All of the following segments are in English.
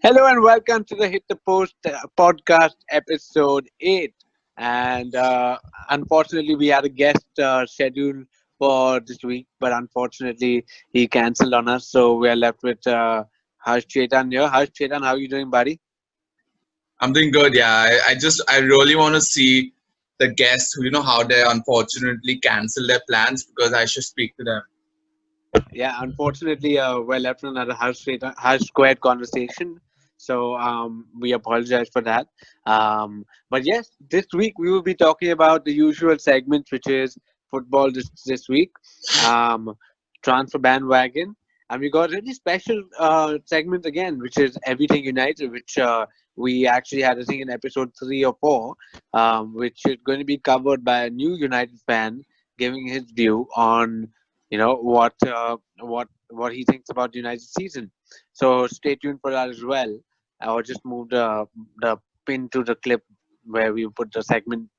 Hello and welcome to the Hit the Post podcast episode 8. And unfortunately, we had a guest scheduled for this week, but unfortunately, he cancelled on us. So we are left with Harsh Chetan here. Harsh Chetan, how are you doing, buddy? I'm doing good. Yeah, I really want to see the guests who how they unfortunately cancel their plans because I should speak to them. Yeah, unfortunately, we're left with another Harsh squared conversation. So we apologize for that. But yes, this week we will be talking about the usual segments, which is football this week, um, transfer bandwagon, and we got a really special segment again, which is everything United, which we actually had, I think, in episode 3 or 4, which is going to be covered by a new United fan giving his view on what he thinks about the United season. So stay tuned for that as well. I'll just move the pin to the clip where we put the segment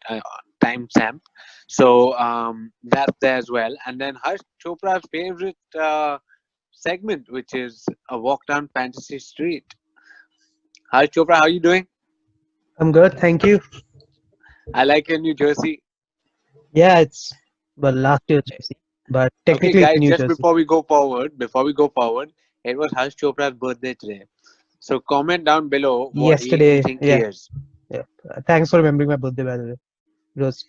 uh, timestamp. So that's there as well. And then Harsh Chopra's favorite segment, which is a walk down Fantasy Street. Harsh Chopra, how are you doing? I'm good, thank you. I like your New Jersey. Yeah, it's well last year jersey, but Okay, technically it's guys, New just Jersey. before we go forward, it was Harsh Chopra's birthday today. So comment down below what age you Yesterday, think he yeah, is. yeah. Thanks for remembering my birthday, by the way. It was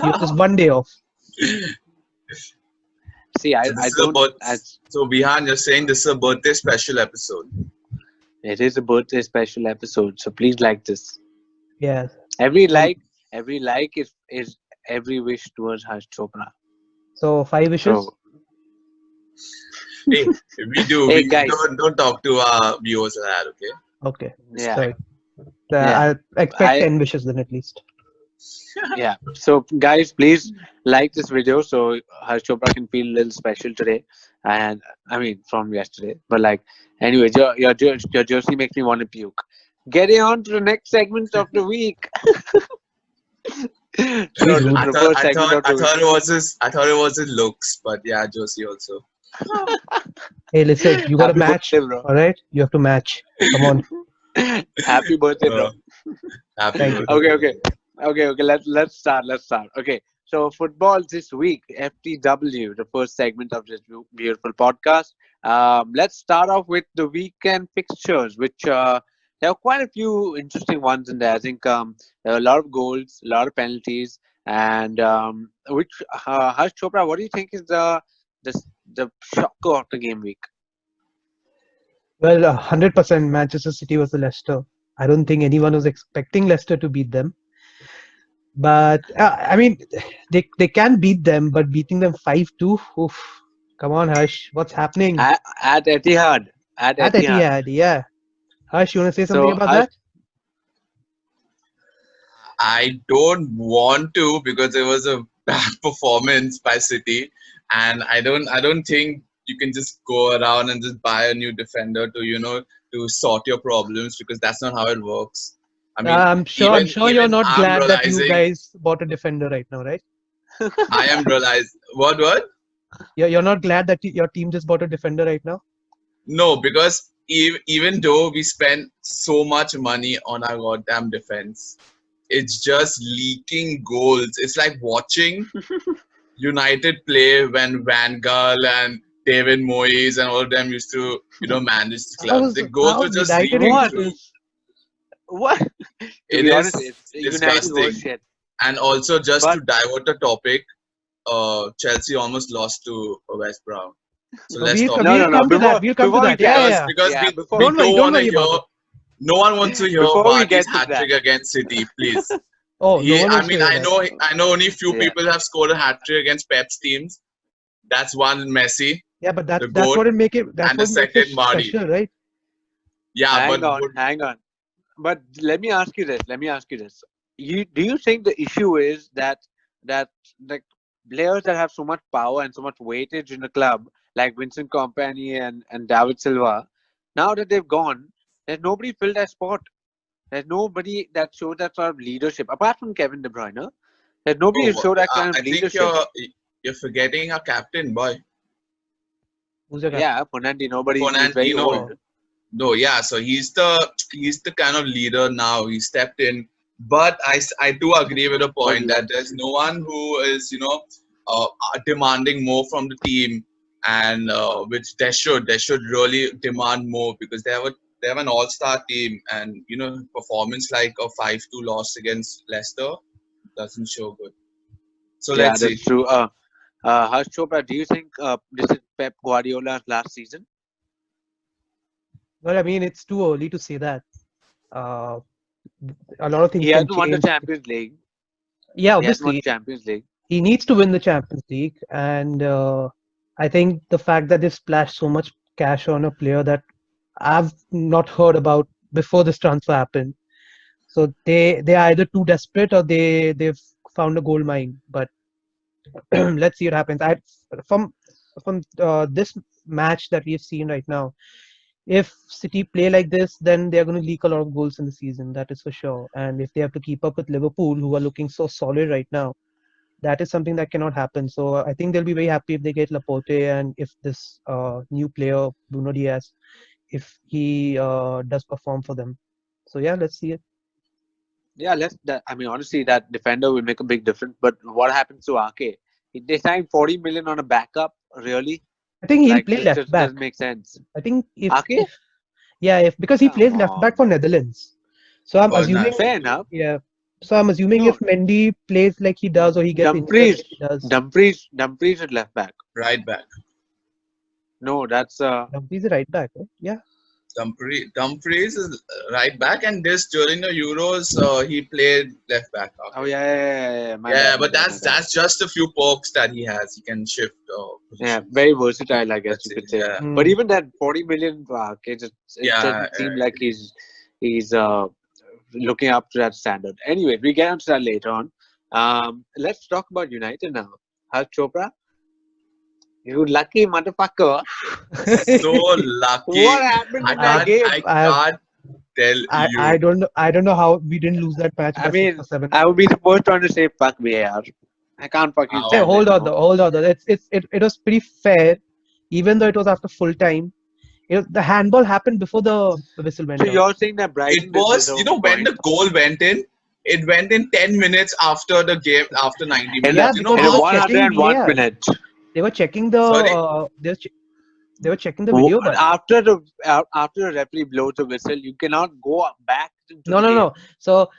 you just one day off. See, So this I is a don't. birth. As So Bihan, you're saying this is a birthday special episode. it is a birthday special episode, so please like this. Yeah, Every and like is every wish towards Harsh Chopra. so 5 wishes. So Hey, we do. hey We guys, don't talk to our viewers like that. Okay. Okay, yeah, sorry. yeah, I expect I 10 wishes then at least. yeah. So guys, please like this video so Harsh Chopra can feel a little special today, and I mean from yesterday. But like, anyway, your jersey makes me want to puke. Getting on to the next segment of the week. So Very the, rude. I the thought first I segment thought of I the week. thought it was his looks, but yeah, Josie also. Hey, listen, you got a Happy match, birthday, bro. all right? You have to match. Come on, Happy birthday, bro. Uh, Happy thank you. birthday, Okay, bro. okay. Let's start. Let's start. Okay. So football this week, FTW, the first segment of this beautiful podcast. Let's start off with the weekend fixtures, which there are quite a few interesting ones in there. I think there are a lot of goals, a lot of penalties, and which Harsh Chopra, what do you think is the the shocker of the game week? Well, 100% Manchester City was the Leicester. I don't think anyone was expecting Leicester to beat them. But I mean, they can beat them, but beating them 5-2. Oof. Come on, Harsh. What's happening At Etihad, at at Etihad. Etihad? Yeah, Harsh, you want to say something So about Harsh, that? I don't want to because it was a bad performance by City, and I don't think you can just go around and just buy a new defender to to sort your problems because that's not how it works. I mean, I'm even sure you're even not I'm glad that you realizing guys bought a defender right now, right? I am realize what. You're not glad that your team just bought a defender right now. No, because even though we spend so much money on our goddamn defense, it's just leaking goals. It's like watching United play when Van Gaal and David Moyes and all of them used to, manage the club. The goals were How's just United leaking what? through. injustice? What? To It be honest, is it's United was disgusting. shit. And also, just to But divert the topic, Chelsea almost lost to West Brom. So let's We'll talk no, we'll no, about no. that. come to that. Before We'll come to before we that. Yeah, get yeah, Because yeah. because yeah, we before we Don't worry. don't Don't want to worry about hear. it. No one wants to hear before we Vardy's get to hat that, trick against City, please. Oh, no one I wants to mean, hear that. I know only few yeah. people have scored a hat trick against Pep's teams. That's one Messi, Yeah, but the that's goat, what it make it. That's and the what makes it second Vardy. special, right? Yeah, but Hang on. But let me ask you this. Let me ask you this. Do you think the issue is that like players that have so much power and so much weightage in the club, like Vincent Kompany and David Silva, now that they've gone, there's nobody filled that spot. There's nobody that showed that sort of leadership apart from Kevin De Bruyne. There's nobody who oh, showed that kind of I think leadership. you're forgetting our captain, boy, Who's your captain? Yeah, Fernandinho, but he's very Fernandino. old. Oh, No, yeah. So he's the kind of leader now. He stepped in, but I do agree with the But point that there's no one who is demanding more from the team, and which they should really demand more because they have an all-star team, and performance like a 5-2 loss against Leicester doesn't show good. So yeah, let's see. that's true. Harsh Chopra, do you think this is Pep Guardiola's last season? Well, I mean, it's too early to say that. Uh, a lot of He things can hasn't won the change. Champions League. Yeah, He hasn't won the obviously, Champions League. he needs to win the Champions League, and I think the fact that they splashed so much cash on a player that I've not heard about before this transfer happened. So they are either too desperate or they've found a gold mine. But let's see what happens. From this match that we've seen right now, if City play like this, then they're going to leak a lot of goals in the season. That is for sure. And if they have to keep up with Liverpool, who are looking so solid right now, that is something that cannot happen. So I think they'll be very happy if they get Laporte and if this new player Bruno Diaz, if he does perform for them. So yeah, let's see it. Yeah, I mean, honestly, that defender will make a big difference. But what happens to Ake? They signed 40 million on a backup. Really? I think he'll Like play this left just back. doesn't make sense. I think Ake? if because he plays Come left back for on. Netherlands. So I'm Bernard assuming should Fair play enough. yeah. So I'm assuming if No, Mendy plays like he does or he gets injured Dumfries. like he does, Dumfries at left back. right back. No, that's he's a right back, right? Yeah. Dumfries is right back, and this during the Euros, he played left back. oh Okay. yeah. My Yeah, bad, my but bad, my that's bad. that's just a few perks that he has. He can shift Yeah, positions. very versatile, I guess That's you it. could say. Yeah, But Mm. even that 40 million package, it yeah. doesn't seem like he's looking up to that standard. Anyway, we get onto that later on. Let's talk about United now. Harsh Chopra, you lucky motherfucker. So What lucky. happened I in that I've, can't. game? I I've, can't tell I you. don't know how we didn't lose that match I by six mean, or seven. I would be the first one to say fuck VAR. I can't fucking Hey, stand How? it hold on anymore. though, hold on though. It was pretty fair, even though it was after full time. The handball happened before the whistle So went on. you're saying that It Brighton didn't was. deserve a When point? the goal went in, it went in 10 minutes after the game. After 90 In a, Yeah, minutes. You know because in they a were how? checking 101 VAR. minute. They were checking Sorry. they were checking the video, but After the referee blows the whistle, you cannot go back into no, the no, game. no. So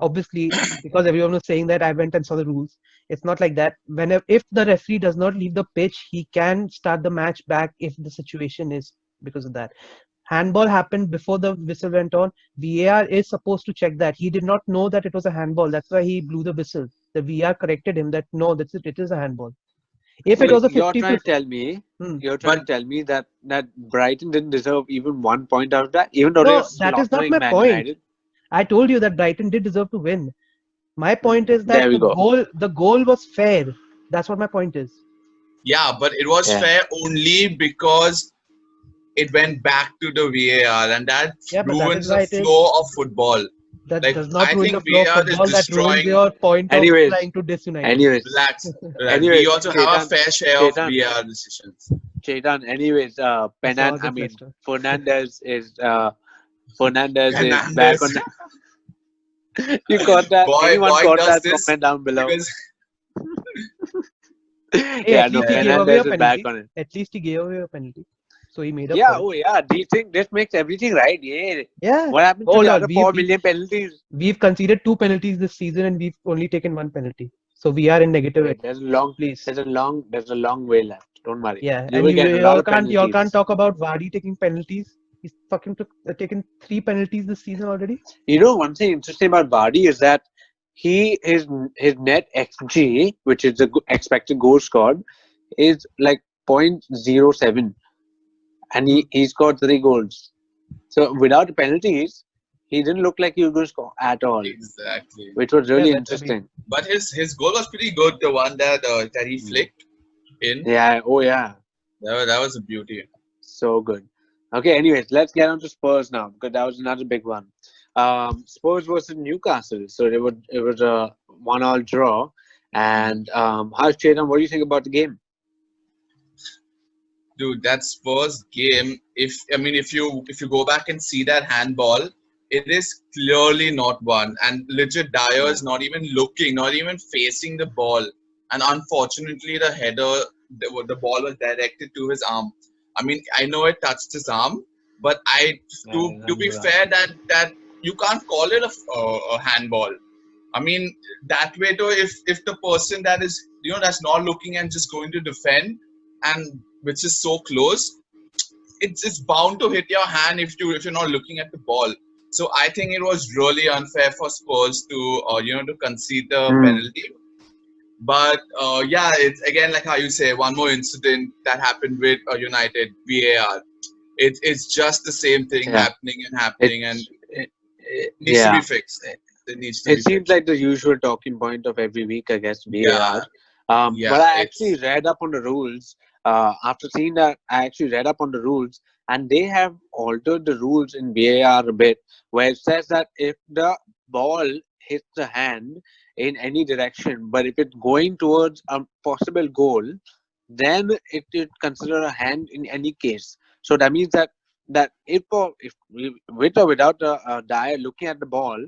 obviously, because everyone was saying that, I went and saw the rules. It's not like that. Whenever if the referee does not leave the pitch, he can start the match back if the situation is because of that. Handball happened before the whistle went on. VAR is supposed to check that. He did not know that it was a handball. That's why he blew the whistle. The VAR corrected him that no, that's it. It is a handball. If So it was a you're trying to 50-50, tell me, hmm. But that Brighton didn't deserve even 1 point out of that, even though they were No, that is not slaughtering my Man point. United. I told you that Brighton did deserve to win. My point is that There we go. the goal was fair. That's what my point is. yeah, but it was Yeah. fair only because it went back to the VAR, and that Yeah, but that is ruins the why it is. flow of football. That Like does not I ruin the think flow of VAR is football. That ruins destroying. your point of Anyways, trying to diss United. anyways, Blacks. Right? We anyways, also have a fair share of Chetan, VAR decisions. Anyways, I saw I against mean, Leicester. Fernandez is back on. Fernandez, You got that? Anyone boy got does that? this Comment down below. because Hey, Yeah, at no, least he gave yeah, away a Fernandez is back penalty. on it. At least he gave away a penalty. So he made up Yeah, for it. oh yeah. Do you think this makes everything right? Yeah. Yeah. What happened to Hold the on. other 4 million penalties? We've conceded 2 penalties this season and we've only taken 1 penalty. So we are in negative Hey, at please. there's a long way left. Don't worry. Yeah, You and will get a lot of you all can't penalties. talk about Vardy taking penalties. He's taken 3 penalties this season already. You know, one thing interesting about Vardy is that his net xG, which is the expected goal scored, is like 0.07, and Hmm. he scored 3 goals. So without the penalties, he didn't look like he was going to score at all, exactly. which was Yeah, really I mean, interesting. But his goal was pretty good. The one that he Mm. flicked in, Yeah. Oh yeah. that was a beauty. So good. Okay, anyways, let's get on to Spurs now because that was another big one. Spurs versus Newcastle. So it was a 1-1 draw. And Harsh Chetan, what do you think about the game? Dude, that Spurs game. If you go back and see that handball, it is clearly not one. And legit, Dyer Yeah. is not even looking, not even facing the ball. And unfortunately, the header, the ball was directed to his arm. I mean, I know it touched his arm, but to be fair, that you can't call it a handball. I mean, that way though, if the person that is that's not looking and just going to defend, and which is so close, it's bound to hit your hand if you're not looking at the ball. So I think it was really unfair for Spurs to to concede the Hmm. penalty. But yeah, it's again like how you say, one more incident that happened with United VAR. It's just the same thing Yeah. happening, and It's needs to be yeah. fixed. It needs to be It seems fixed. like the usual talking point of every week, I guess, VAR. Yeah, But yeah, I actually it's read up on the rules. After seeing that, I actually read up on the rules, and they have altered the rules in VAR a bit, where it says that if the ball hits the hand in any direction, but if it's going towards a possible goal, then it is considered a hand in any case. So that means that if with or without a Dyer looking at the ball,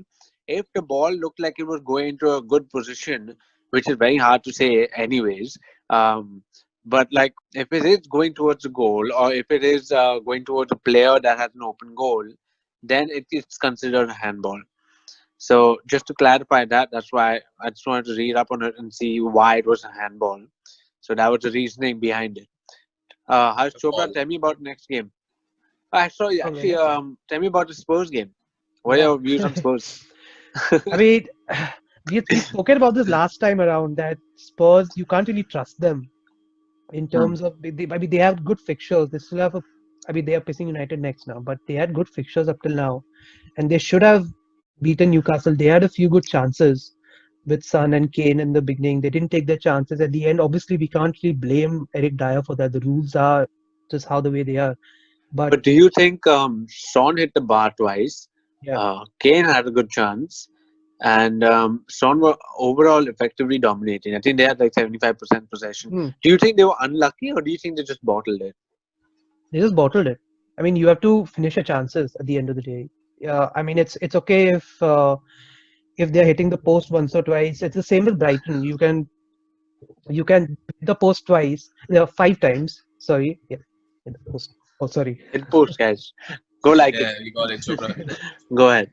if the ball looked like it was going into a good position, which is very hard to say anyways, but like if it is going towards a goal or if it is going towards a player that has an open goal, then it is considered a handball. So just to clarify that, that's why I just wanted to read up on it and see why it was a handball. So that was the reasoning behind it. Harsh a Chopra, call. tell me about next game. I saw you Okay, actually. next game. Tell me about the Spurs game. What are Yeah. your views on Spurs? I mean, we spoken about this last time around that Spurs, you can't really trust them in Hmm. terms of I mean they have good fixtures. They still have a I mean they are facing United next now, but they had good fixtures up till now, and they should have beaten Newcastle. They had a few good chances with Son and Kane in the beginning. They didn't take their chances at the end. Obviously, we can't really blame Eric Dyer for that. The rules are just how the way they are. But But do you think Son hit the bar twice? yeah, Kane had a good chance, and Son were overall effectively dominating. I think they had like 75% possession. hmm, Do you think they were unlucky, or do you think they just bottled it? they just bottled it. I mean, you have to finish your chances at the end of the day. I mean, it's okay if they're hitting the post once or twice. It's the same with Brighton. You can hit the post twice, 5 times. Sorry, yeah, hit the post. Oh, sorry. Hit post, guys. Go like it. Yeah, you got it, Chopra. Go ahead.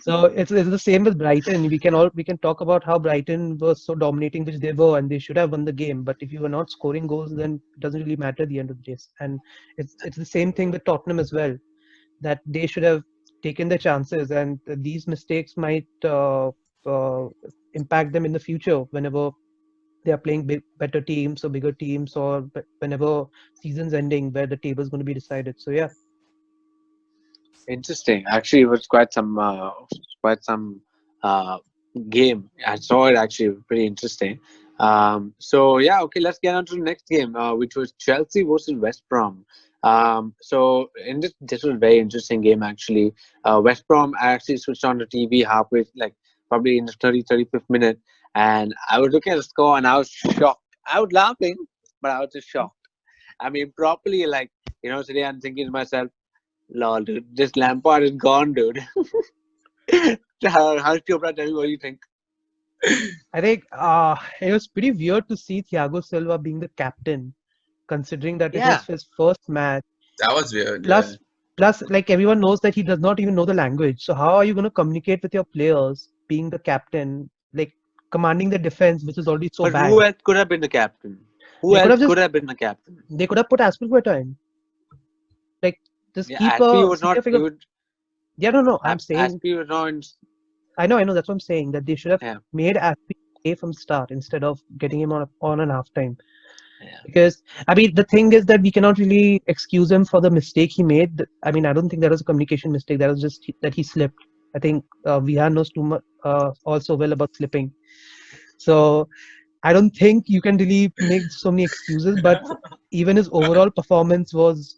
So it's the same with Brighton. We can talk about how Brighton was so dominating, which they were, and they should have won the game. But if you are not scoring goals, then it doesn't really matter at the end of the day. And it's the same thing with Tottenham as well. That they should have taken their chances, and these mistakes might uh, impact them in the future whenever they are playing better teams or bigger teams, or whenever season's ending where the table is going to be decided. So yeah, Interesting. Actually, it was quite some uh, game. I saw it actually pretty interesting. So yeah, okay, let's get on to the next game, which was Chelsea versus West Brom. So in this was a very interesting game actually. West Brom, I actually switched on the TV halfway, like probably in the 35th minute, and I was looking at the score and I was shocked. I was laughing, but I was just shocked. I mean, properly, like, today I'm thinking to myself, lol, dude, this Lampard is gone, dude. How Chopra, tell me what you think. I think it was pretty weird to see Thiago Silva being the captain, considering that it Yeah, is his first match. That was weird. Yeah, Plus, plus, like everyone knows that he does not even know the language. So how are you going to communicate with your players, being the captain, like commanding the defense, which is already so but who bad? else could have been the captain? Who They could else have could just have been the captain? they could have put Aspilicueta in, like just Yeah, keep Aspie a was not. senior figure. Yeah, no, no, I'm saying Aspie was not. I know, that's what I'm saying. That they should have Yeah, made Aspie play from start instead of getting him on an half time. yeah. Because I mean, the thing is that we cannot really excuse him for the mistake he made. I mean, I don't think that was a communication mistake. That was just that he slipped. I think Vihan knows too much, also well about slipping. So I don't think you can really make so many excuses. But even his overall performance was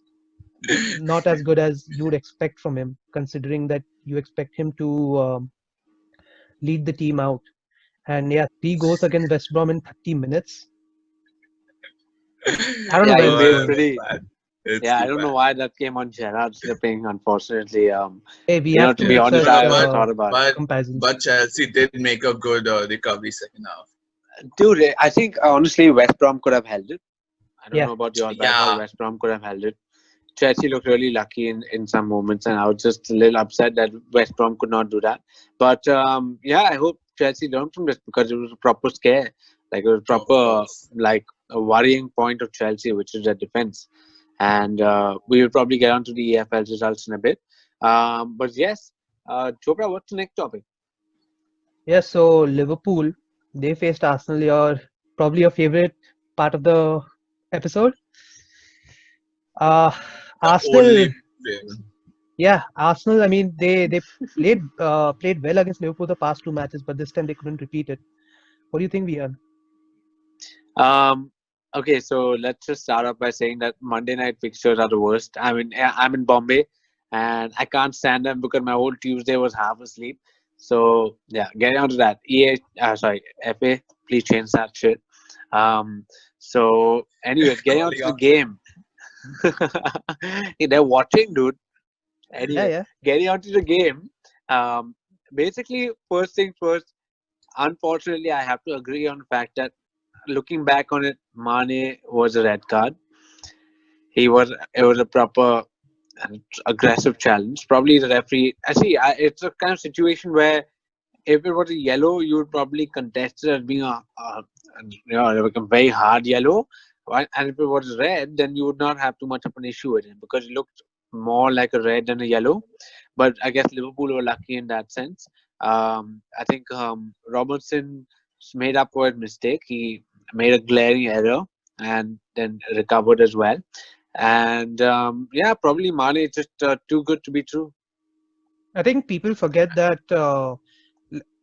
not as good as you would expect from him, considering that you expect him to lead the team out. And yeah, 3 goals against West Brom in 30 minutes. I don't know Yeah, where he this is made Oh, going. it's pretty. bad. It's Yeah, I too don't know bad. why that came on Gerrard slipping. Unfortunately, Hey, we have to to be make honest, such No, I haven't thought about it. but comparisons. Chelsea did make a good recovery second half. Dude, I think honestly West Brom could have held it. I don't Yeah, know about y'all, but I thought Yeah, West Brom could have held it. Chelsea looked really lucky in some moments, and I was just a little upset that West Brom could not do that. But yeah, I hope Chelsea learned from this because it was a proper scare, like it was of proper course. like a worrying point of Chelsea, which is their defense. And we will probably get onto the EFL results in a bit. But yes, Chopra, what's the next topic? yeah. So Liverpool, they faced Arsenal. Your probably your favorite part of the episode. Uh, The Arsenal. only favorite. Yeah, Arsenal. I mean, they played well against Liverpool the past two matches, but this time they couldn't repeat it. What do you think, Vian? Um, okay, so let's just start off by saying that Monday night fixtures are the worst. I mean, I'm in Bombay, and I can't stand them because my whole Tuesday was half asleep. So yeah, getting on to that. Sorry, FA, please change that shit. So anyways, getting on Calling to the out. game. They're watching, dude. Yeah, Anyway, yeah. getting on to the game. Um, basically, first thing first. Unfortunately, I have to agree on the fact that looking back on it, Mane was a red card. It was a proper and aggressive challenge. Probably the referee. It's a kind of situation where if it was a yellow, you would probably contest it as being like a very hard yellow. And if it was red, then you would not have too much of an issue with it because it looked more like a red than a yellow. But I guess Liverpool were lucky in that sense. I think Robertson made up for his mistake. He made a glaring error and then recovered as well. And yeah, probably Mane is just too good to be true. I think people forget that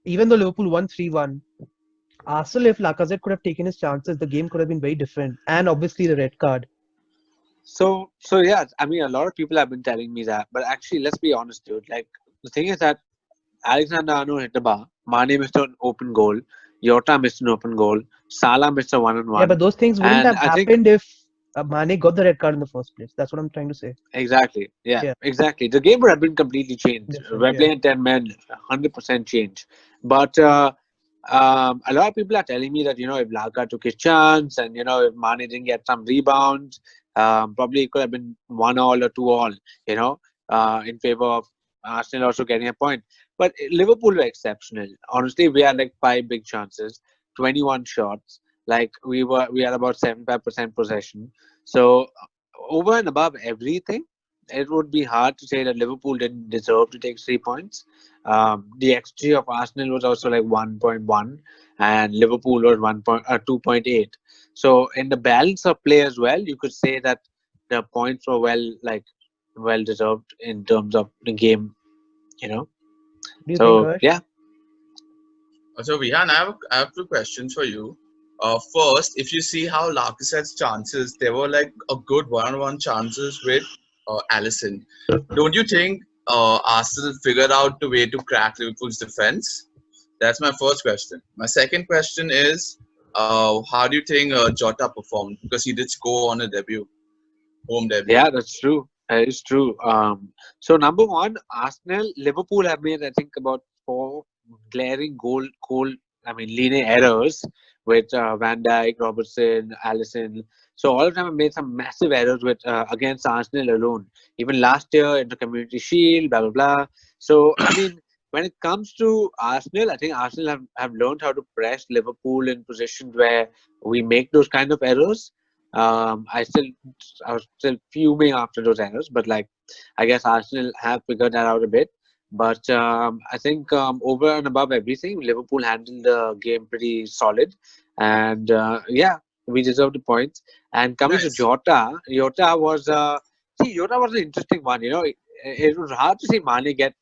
even though Liverpool won 3-1, Arsenal, if Lacazette could have taken his chances, the game could have been very different. And obviously the red card. So yeah, I mean, a lot of people have been telling me that, but actually, let's be honest, dude. Like the thing is that Alexander Arnold hit the bar, Mane missed an open goal, Jota missed an open goal, Salah missed a one on Yeah, one, but those things wouldn't and have I think happened if Mane got the red card in the first place. That's what I'm trying to say. exactly, yeah, Yeah, exactly. The game would have been completely changed. different. We're Yeah. playing 10 men, 100% change. But a lot of people are telling me that if Laka took his chance and if Mane didn't get some rebounds, probably it could have been 1-1 or 2-1. In favor of Arsenal also getting a point. But Liverpool were exceptional. Honestly, we had like five big chances, 21 shots. Like we had about 75% possession. So over and above everything, it would be hard to say that Liverpool didn't deserve to take 3 points. The XG of Arsenal was also like 1.1, and Liverpool was 2.8. So in the balance of play as well, you could say that the points were well deserved in terms of the game. You know. What do you think, So Harsh? yeah. So Vihan, I have two questions for you. First, if you see how Lacazette's chances, there were like a good one-on-one chances with Allison. Don't you think Arsenal figured out the way to crack Liverpool's defense? That's my first question. My second question is, how do you think Jota performed? Because he did score on a home debut. Yeah, that's true. It's true. So number one, Arsenal, Liverpool have made I think about four glaring linear errors with Van Dijk, Robertson, Allison. So all of them have made some massive errors with against Arsenal alone. Even last year in the Community Shield, blah blah blah. So I mean, when it comes to Arsenal, I think Arsenal have learned how to press Liverpool in positions where we make those kind of errors. Um, I still I was still fuming after those errors, but like I guess Arsenal have figured that out a bit. But I think over and above everything, Liverpool handled the game pretty solid, and yeah, we deserved the points. And coming to Nice. Jota was an interesting one. It was hard to see Mane get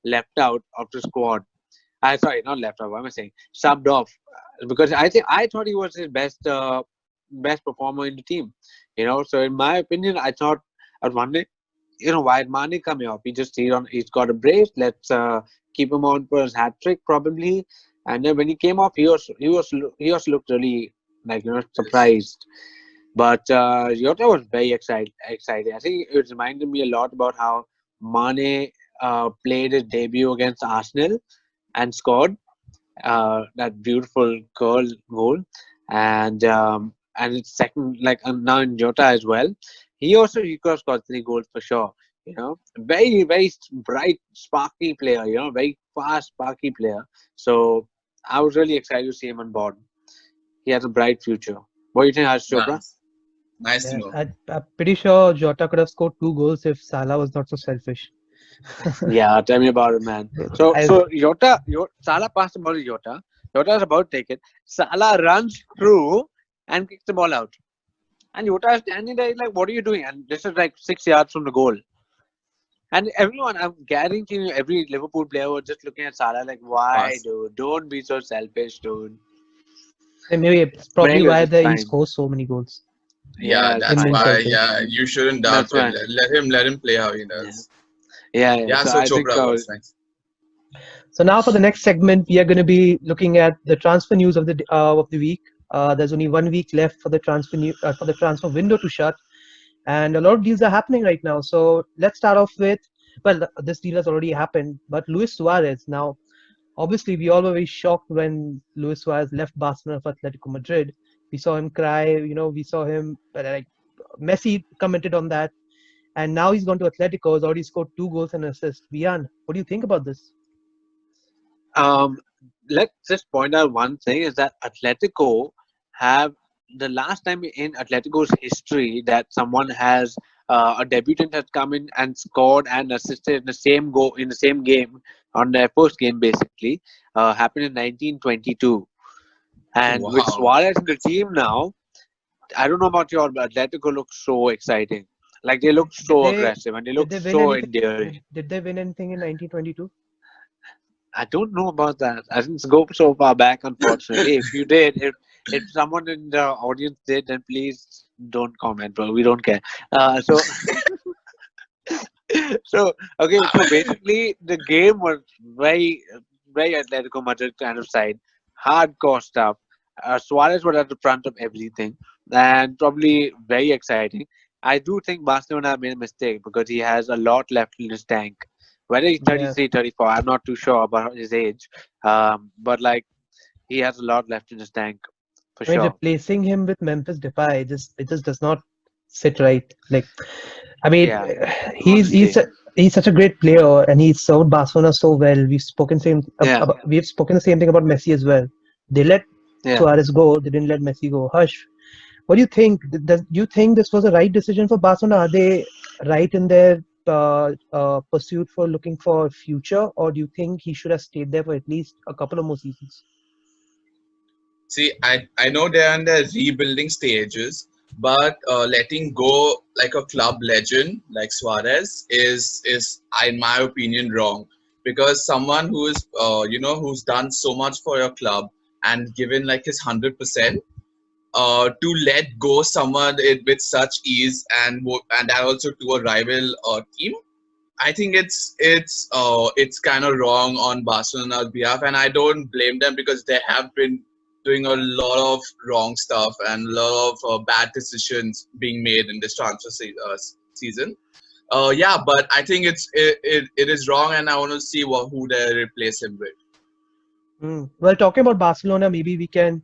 left out of the squad. I sorry, not left out. What am I saying? Subbed off because I thought he was his best performer in the team. So in my opinion, I thought at one day, why did Mane coming off? He's got a brace. Let's keep him on for his hat trick probably. And then when he came off, he was looked really like surprised. But Jota was very excited. I think it reminded me a lot about how Mane played his debut against Arsenal and scored that beautiful goal, and it's second like now in Jota as well. He could have scored 3 goals for sure. Very bright, sparky player. Very fast, sparky player. So I was really excited to see him on board. He has a bright future. What do you think, Harsh Chopra? Nice. Nice to Yeah, know. I'm pretty sure Jota could have scored 2 goals if Salah was not so selfish. Yeah, tell me about it, man. So, I, Salah passed the ball to Jota. Jota is about to take it. Salah runs through and kicks the ball out. And Jota is standing there like, what are you doing? And this is like 6 yards from the goal. And everyone, I'm guaranteeing you, every Liverpool player was just looking at Salah like, why, Pass. dude? Don't be so selfish, dude. maybe it's But probably anyways, why it's he fine. scores so many goals. Yeah, Yeah, it's that's Him fine. being why. selfish. Yeah, you shouldn't doubt That's it. fine. Let him play how he Yeah, does. yeah. Yeah. So So I think, Chopra, what's next? So now for the next segment, we are going to be looking at the transfer news of the week. There's only 1 week left for the for the transfer window to shut, and a lot of deals are happening right now. So let's start off with, well, this deal has already happened, but Luis Suarez. Now, obviously, we all were very shocked when Luis Suarez left Barcelona for Atletico Madrid. We saw him cry. We saw him like Messi commented on that, and now he's gone to Atletico. Has already scored 2 goals and an assist. Vian, what do you think about this? um, let's just point out one thing is that Atletico have the last time in Atletico's history that someone has a debutant has come in and scored and assisted in the same game on their first game basically happened in 1922. And with Wow. Suarez in the team now, I don't know about you all, but Atletico looks so exciting. Like they look Did so they aggressive and they did look they win so anything? endearing. Did they win anything in 1922? I don't know about that. I didn't go so far back, unfortunately. If you did, if someone in the audience did, then please don't comment, bro. We don't care. So so basically the game was very Atletico Madrid kind of side, hardcore stuff. Suarez was at the front of everything, and probably very exciting. I do think Barcelona made a mistake because he has a lot left in his tank. Whether he's Yeah. 33, 34, I'm not too sure about his age. But like he has a lot left in his tank for I mean, sure. replacing him with Memphis Depay, it just does not sit right. Like, I mean, Yeah, he's he's honestly. a, he's such a great player, and he's served Barcelona so well. Yeah, We've spoken the same thing about Messi as well. They let yeah. Suarez go. They didn't let Messi go. Hush. What do you think? Do you think this was a right decision for Barcelona? Are they right in their pursuit for looking for future, or do you think he should have stayed there for at least a couple of more seasons? See, I know they're in the rebuilding stages, but letting go like a club legend like Suarez is in my opinion wrong, because someone who is who's done so much for your club and given like his 100%, to let go someone with such ease and that also to a rival team. I think it's kind of wrong on Barcelona's behalf, and I don't blame them because they have been doing a lot of wrong stuff and a lot of bad decisions being made in this season. Yeah, but I think it is wrong, and I want to see who they replace him with. Well, talking about Barcelona, maybe we can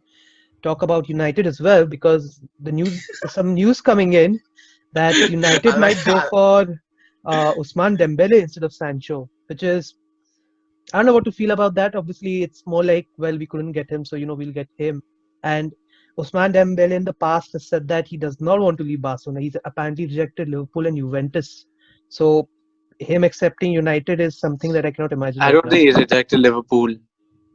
talk about United as well, because some news coming in that United I like, might go for Usman Dembele instead of Sancho, which is, I don't know what to feel about that. Obviously, it's more like, well, we couldn't get him, so we'll get him. And Usman Dembele in the past has said that he does not want to leave Barcelona. He's apparently rejected Liverpool and Juventus. So him accepting United is something that I cannot imagine I right don't now. think he rejected Liverpool.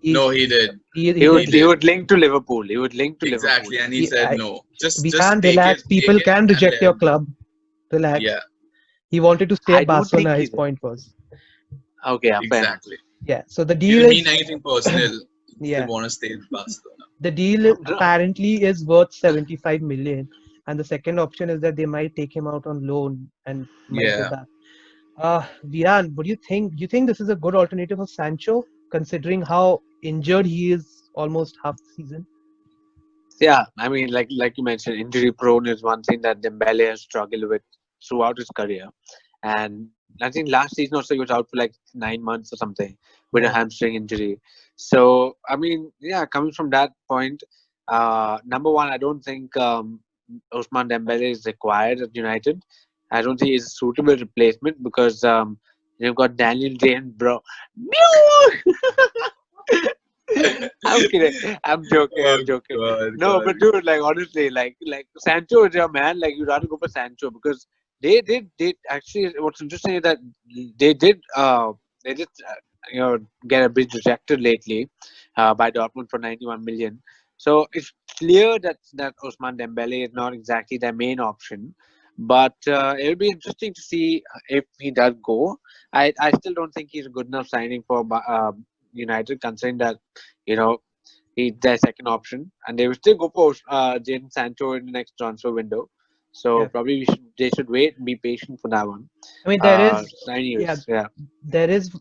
He no, he did. he He said would He he did would link to Liverpool. He would link to Liverpool. exactly, and he he, said I, no. we Just can't relax. take People it can and reject let your him go. club. Relax. Yeah, He wanted to stay I at don't think Barcelona. he His did. point was. Okay, yeah, fair enough. exactly. Yeah. So the He deal didn't mean is, anything personal. He still yeah, want to stay in Barcelona. the deal No, no. apparently is worth 75 million, and the second option is that they might take him out on loan and might go Yeah. back. Viran, what do you think? Do you think this is a good alternative for Sancho, considering how injured he is almost half the season? Yeah, I mean, like you mentioned, injury prone is one thing that Dembele has struggled with throughout his career, and I think last season also he was out for like 9 months or something with a Yeah. hamstring injury. So I mean, yeah, coming from that point, number one, I don't think Ousmane Dembele is required at United. I don't think he's a suitable replacement because you've got Daniel James, bro. I'm kidding. I'm joking. Oh I'm joking. God, No, God. but dude, like honestly, like Sancho is your man. Like you'd rather go for Sancho because they actually. What's interesting is that they did they did you know get a bit rejected lately by Dortmund for 91 million. So it's clear that Ousmane Dembele is not exactly their main option. But it'll be interesting to see if he does go. I still don't think he's a good enough signing for United, considering that you know, he's their second option, and they will still go for Jadon Sancho in the next transfer window. So Yeah. probably they should wait and be patient for that one. I mean, there is, 9 years, yeah, yeah. there is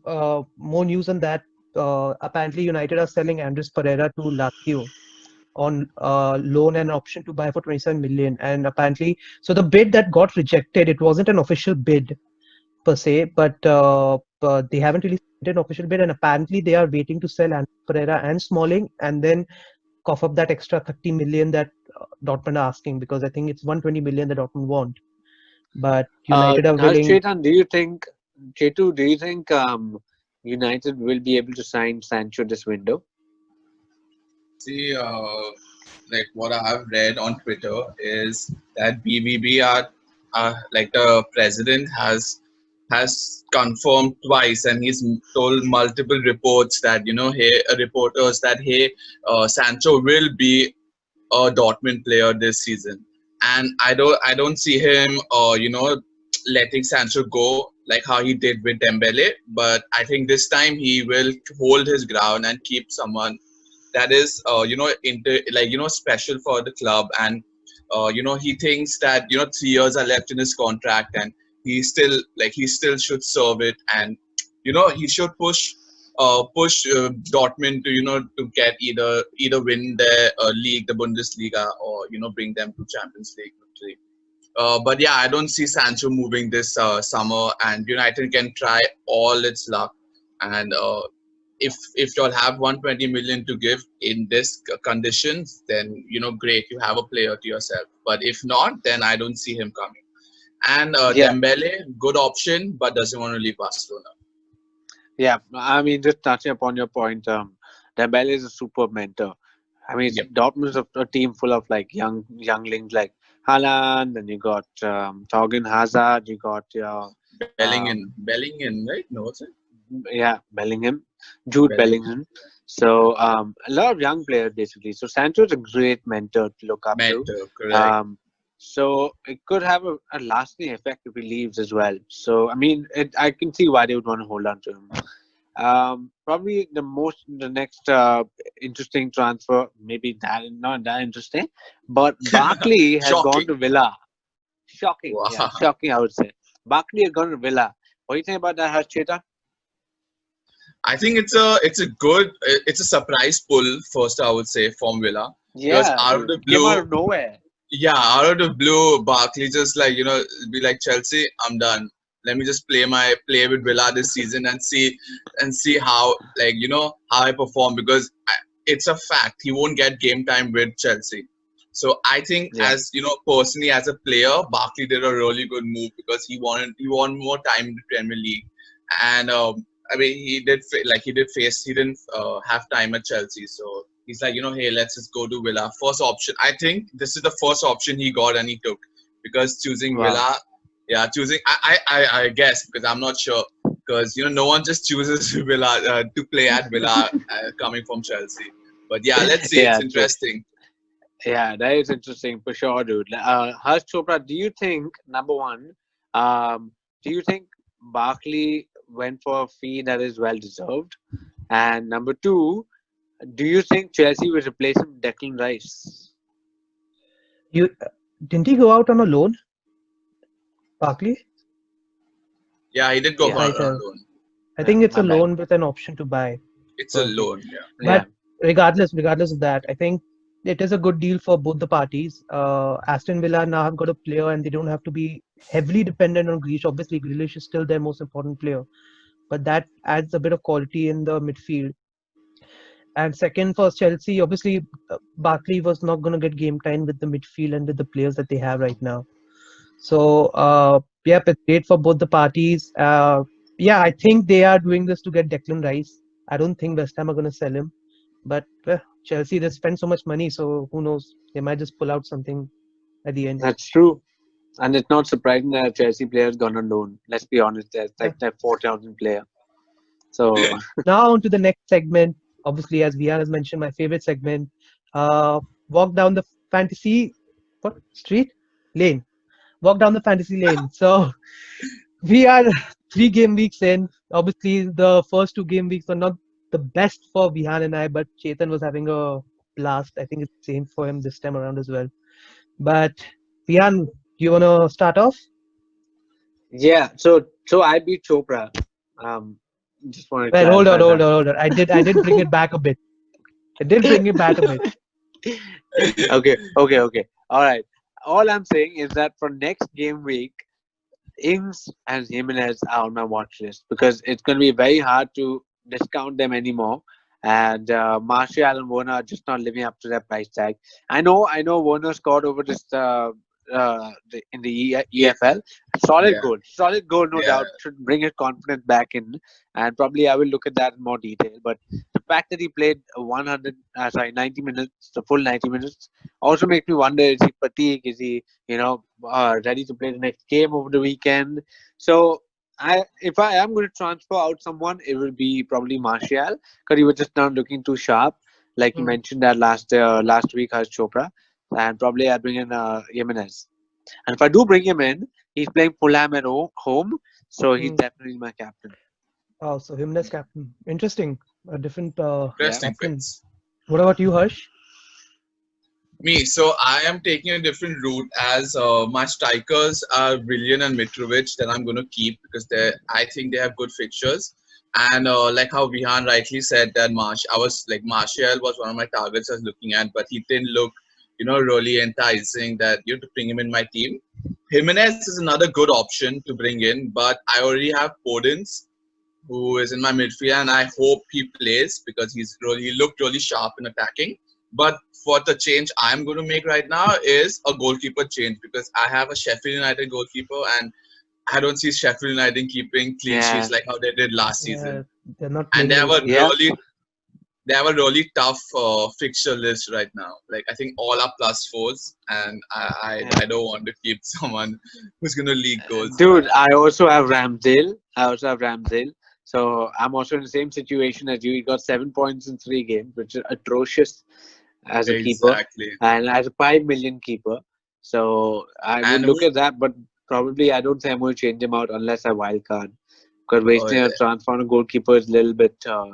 more news on that. Apparently, United are selling Andres Pereira to Lazio on loan and option to buy for 27 million. And apparently, so the bid that got rejected, it wasn't an official bid per se, but they haven't really sent an official bid. And apparently, they are waiting to sell Andres Pereira and Smalling and then cough up that extra 30 million that Dortmund are asking, because I think it's 120 million that Dortmund want. But United are Harsh willing. Chetan, do you think, Chetu, do you think United will be able to sign Sancho this window? See, like what I've read on Twitter is that BBB like the president has confirmed twice, and he's told multiple reports that hey, reporters that hey, Sancho will be a Dortmund player this season, and I don't see him letting Sancho go like how he did with Dembele, but I think this time he will hold his ground and keep someone that is special for the club, and he thinks that 3 years are left in his contract, and he still should serve it, and he should push Dortmund to to get either win the league, the Bundesliga, or bring them to Champions League victory. But yeah, I don't see Sancho moving this summer, and United can try all its luck. And if you'll have 120 million to give in this conditions, then great, you have a player to yourself. But if not, then I don't see him coming. And Yeah, Dembele, good option, but doesn't want to leave Barcelona. yeah. I mean, just touching upon your point, Dembele is a super mentor. I mean, Yep, Dortmund's a team full of like younglings like Haaland, and you got Torgan Hazard, you got um, Bellingham, right? No, what's it? yeah, Bellingham, Jude Bellingham, Bellingham. So a lot of young players basically. So Sancho's a great mentor to look up to. mentor, correct. Um, so it could have a lasting effect if he leaves as well. So I mean, I can see why they would want to hold on to him. Probably the next interesting transfer, maybe that not that interesting, but Barkley has gone Shocking. to Villa. Shocking, Wow. yeah, shocking. I would say Barkley has gone to Villa. What do you think about that, Harshita? I think it's a surprise pull first, I would say, from Villa, because Yeah, out of dude, the came out blue, of nowhere. yeah, out of the blue, Barkley just like be like, Chelsea, I'm done. Let me just play with Villa this season and see how, like, how I perform, because it's a fact he won't get game time with Chelsea. So I think, Yeah, as personally as a player, Barkley did a really good move, because he wanted more time in the Premier League, and I mean he didn't have time at Chelsea, so he's like, hey, let's just go to Villa. First option. I think this is the first option he got and he took, because choosing wow. Villa, yeah, choosing I guess, because I'm not sure, because no one just chooses Villa to play at Villa coming from Chelsea. But yeah, let's see. It's Yeah, true. interesting. Yeah, that is interesting for sure, dude. Harsh Chopra, do you think number one, do you think Barkley went for a fee that is well deserved? And number two, do you think Chelsea will replace him with Declan Rice? You didn't he go out on a loan, Barkley? Yeah, he did go Yeah, for a Right. loan. I think it's my a bad. loan with an option to buy. It's a Firstly, loan. Yeah. but Yeah, regardless of that, I think it is a good deal for both the parties. Aston Villa now have got a player, and they don't have to be heavily dependent on Grealish. Obviously, Grealish is still their most important player, but that adds a bit of quality in the midfield. And second, for Chelsea, obviously, Barkley was not going to get game time with the midfield and with the players that they have right now. So, yep, it's great for both the parties. Yeah, I think they are doing this to get Declan Rice. I don't think West Ham are going to sell him, but Chelsea, they spend so much money, so who knows? They might just pull out something at the end. That's true. And it's not surprising that a Chelsea player has gone on loan. Let's be honest, that's Yeah. like that 4,000 player. So Now on to the next segment. Obviously, as Vian has mentioned, my favorite segment. Walk down the fantasy what street lane. Walk down the fantasy lane. So we are 3 game weeks in. Obviously, the first 2 game weeks were not the best for Vihan and I, but Chetan was having a blast. I think it's the same for him this time around as well. But Vihan, do you want to start off? yeah, so I beat Chopra. Um, just want to Well, hold on, clarify hold that. on, hold on. I did bring it back a bit. I did bring it back a bit. Okay. All right. All I'm saying is that for next game week, Ings and Jimenez are on my watch list because it's going to be very hard to discount them anymore. And Martial and Werner are just not living up to their price tag. I know Werner scored over this in the EFL. Yeah, Solid goal, no yeah. doubt. Should bring his confidence back in, and probably I will look at that in more detail. But the fact that he played 90 minutes, the full 90 minutes, also makes me wonder: is he fatigued? Is he, ready to play the next game over the weekend? So if I am going to transfer out someone, it will be probably Martial because he was just not looking too sharp, like you Hmm, mentioned that last week, Harsh Chopra, and probably I bring in Jimenez. And if I do bring him in, he's playing Fulham at home, so he's hmm. definitely my captain. Oh, so him as captain. Interesting. A different Yeah. Interesting captain. picks. What about you, Harsh? Me, so I am taking a different route as my strikers are Brilliant and Mitrovic that I'm going to keep because I think they have good fixtures. And like how Vihan rightly said that Martial was one of my targets I was looking at, but he didn't look, really enticing that you have to bring him in my team. Jimenez is another good option to bring in, but I already have Podence who is in my midfield, and I hope he plays because he looked really sharp in attacking. But for the change I'm going to make right now is a goalkeeper change because I have a Sheffield United goalkeeper, and I don't see Sheffield United keeping clean sheets Yeah. like how they did last Yeah, season. they're not And playing very well. Yeah. they have a really tough fixture list right now. Like I think all are plus fours, and Yeah. I don't want to keep someone who's going to leak goals. Dude, I also have Ramsdale. So I'm also in the same situation as you. He got 7 points in 3 games, which is atrocious as a keeper, Exactly. and as a 5 million keeper. So I would And look who? at that, but probably I don't think I'm going to change him out unless I wildcard. Because Oh, wasting a transfer on a goalkeeper is a little bit tough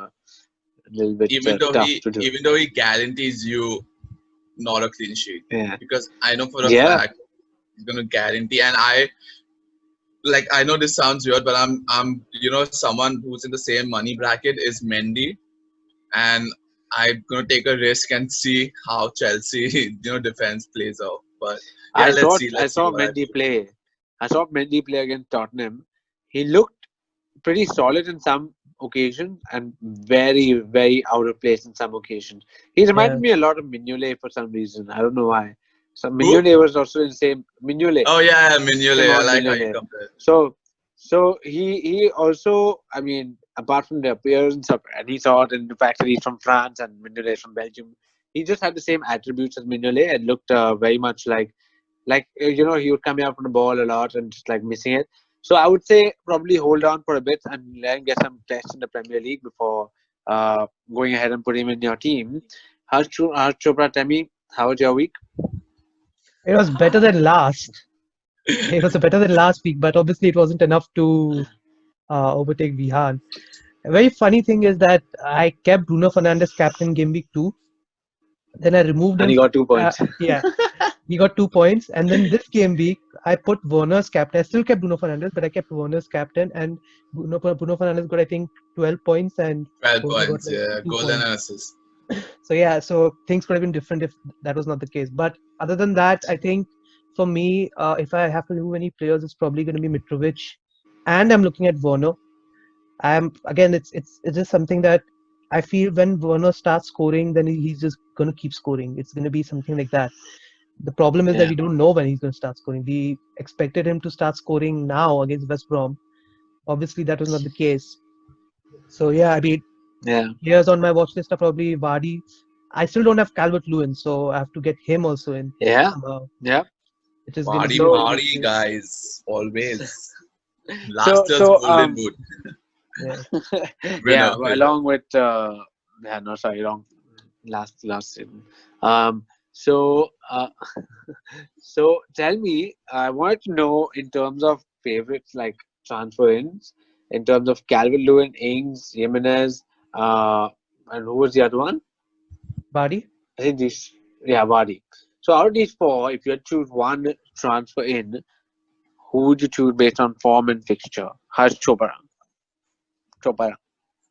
to do. even though he guarantees you not a clean sheet, Yeah, because I know for a yeah, fact he's gonna guarantee. And I know this sounds weird, but I'm someone who's in the same money bracket is Mendy, and I'm gonna take a risk and see how Chelsea defense plays out. But yeah, I saw let's see what I Mendy do. play. I saw Mendy play against Tottenham. He looked pretty solid in some occasions and very, very out of place in some occasions. He Yeah, reminded me a lot of Mignolet for some reason. I don't know why. So Who? Mignolet was also in the same Mignolet, Oh yeah, Mignolet. I Simon like how you Mignolet. compare. So he also, I mean, apart from the appearance of any sort and the fact that he's from France and Mignolet is from Belgium, he just had the same attributes as Mignolet and looked very much he would come out from the ball a lot and just like missing it. So I would say probably hold on for a bit and let him get some tests in the Premier League before going ahead and put him in your team. Harsh Chopra, tell me, how was your week? it was better than last. It was better than last week, but obviously it wasn't enough to overtake Vihan. A very funny thing is that I kept Bruno Fernandes captain game week 2. Then I removed And him. he got 2 points. Yeah, he got 2 points. And then this game week, I put Werner's captain. I still kept Bruno Fernandes, but I kept Werner's captain. And Bruno Fernandes got, I think, 12 points, and 12 Werner got points. like Yeah, two goal and points. an assist. So yeah, so things could have been different if that was not the case. But other than that, I think for me, if I have to remove any players, it's probably going to be Mitrovic, and I'm looking at Werner. I'm again, it's just something that I feel when Werner starts scoring, then he's just going to keep scoring. It's going to be something like that. The problem is that Yeah, we don't know when he's going to start scoring. We expected him to start scoring now against West Brom. Obviously, that was not the case. So yeah, I mean, yeah, players on my watch list are probably Vardy. I still don't have Calvert Lewin, so I have to get him also in yeah, somehow, yeah. which is going to Party, be So, very party, great. guys. Always. so, Last year's so, Golden Boot Yeah. yeah. winner. Along with, yeah, no, sorry, wrong. Last season. Um. So, so tell me, I wanted to know in terms of favorites like transfer ins, in terms of Calvin Lewin, Ings, Jimenez, and who was the other one? Vardy. I think this, yeah, Vardy. So out of these four, if you had to choose one transfer in, who would you choose based on form and fixture? Harsh Chopra. Chopra.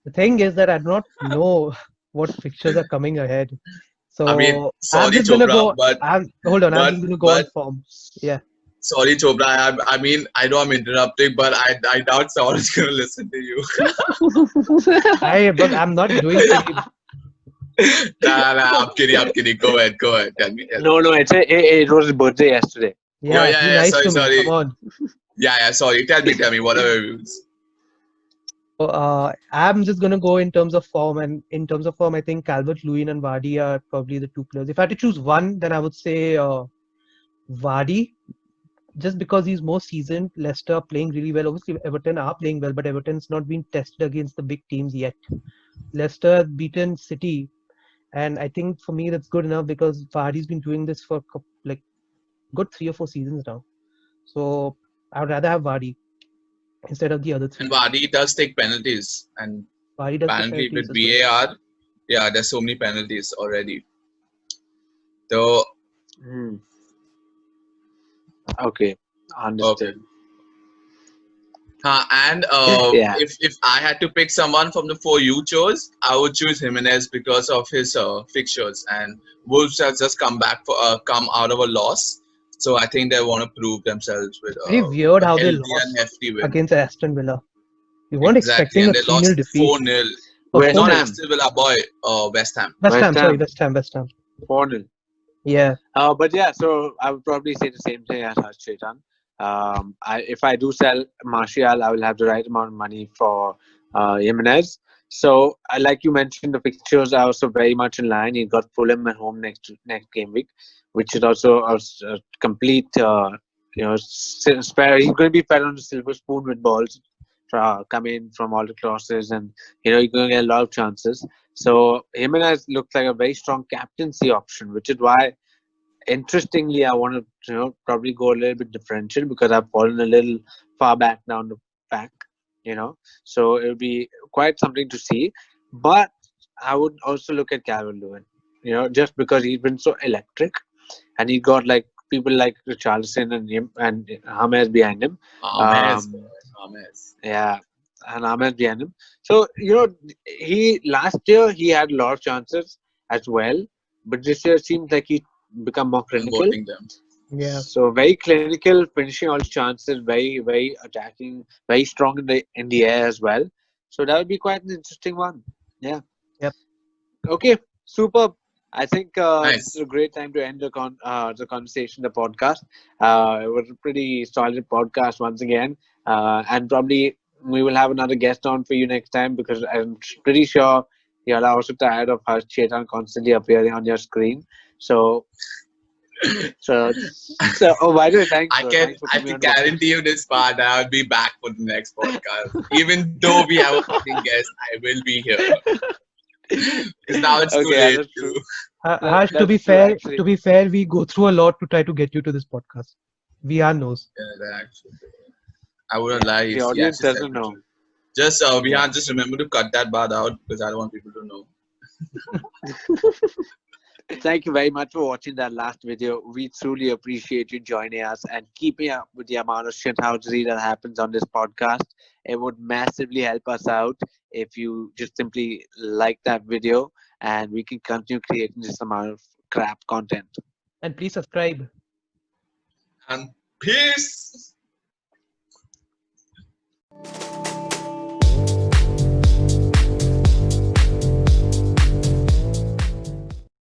The thing is that I do not know what fixtures are coming ahead. I mean, So I'm sorry, just gonna Chopra, go. I'm hold on. I'm but just gonna go on but form. Yeah. sorry, Chopra. I mean, I know I'm interrupting, but I doubt someone's gonna listen to you. I'm not doing any. Nah, I'm kidding, I'm kidding. Go ahead. Tell me. No, no, it was his birthday yesterday. Yeah, be nice Sorry, to me. Come sorry. on. Sorry. Tell me. What are your views? So, I'm just gonna go in terms of form, and in terms of form, I think Calvert Lewin and Vardy are probably the two players. If I had to choose one, then I would say Vardy, just because he's more seasoned. Leicester are playing really well. Obviously, Everton are playing well, but Everton's not been tested against the big teams yet. Leicester have beaten City, and I think for me that's good enough because Vardy's been doing this for like good 3 or 4 seasons now. So I would rather have Vardy instead of the other And three. Vardy does take penalties, and Vardy does take apparently penalties with as well. VAR, yeah, there's so many penalties already. So Hmm. Okay, okay. understood. And Yeah, if I had to pick someone from the four you chose, I would choose Jimenez because of his fixtures. And Wolves has just come out of a loss, so I think they want to prove themselves with Very weird a how they healthy and lost hefty win. against Aston Villa. We weren't Exactly, expecting and a they 3-0 lost defeat. 4-0. Oh, West four Not 0 Ham, Aston Villa, boy, West Ham. West West Ham, sorry, Ham, West Ham, West Ham. 4-0. Yeah. But yeah, so I would probably say the same thing as Harsh Chetan. If I do sell Martial, I will have the right amount of money for Jimenez. So, like you mentioned, the fixtures are also very much in line. He got Fulham at home next game week, which is also a complete, spare. He's going to be fed on a silver spoon with balls coming from all the crosses, and you're going to get a lot of chances. So Jimenez looks like a very strong captaincy option, which is why interestingly, I want to probably go a little bit differential because I've fallen a little far back down the pack. So it would be quite something to see. But I would also look at Calvin Lewin. Just because he's been so electric, and he got like people like Richarlison and him and James behind him. Ames, Um, boy, Ames. yeah, and James behind him. So he last year he had a lot of chances as well, but this year it seems like he become more clinical. Converting them. Yeah. So very clinical, finishing all his chances, very very attacking, very strong in the air as well. So that would be quite an interesting one. Yeah. Yep. Okay. Superb. I think this is Nice. a great time to end the conversation, the podcast. It was a pretty solid podcast once again, and probably we will have another guest on for you next time because I'm pretty sure you're also tired of her Chetan constantly appearing on your screen. So so, oh, by the way, thanks, I bro. can Thanks for I coming can on the podcast. guarantee you this part. I'll be back for the next podcast. Even though we have a fucking guest, I will be here. Because now it's too Okay, yeah, late that's true. to. Harsh, That's true, to actually. be fair, we go through a lot to try to get you to this podcast. VR knows. Actually, I wouldn't Yeah, lie. the He audience actually said doesn't the know. truth. Just Yeah. Vihan, just remember to cut that part out because I don't want people to know. Thank you very much for watching that last video. We truly appreciate you joining us and keeping up with the amount of shithousery that happens on this podcast. It would massively help us out if you just simply like that video and we can continue creating this amount of crap content. And please subscribe. And peace.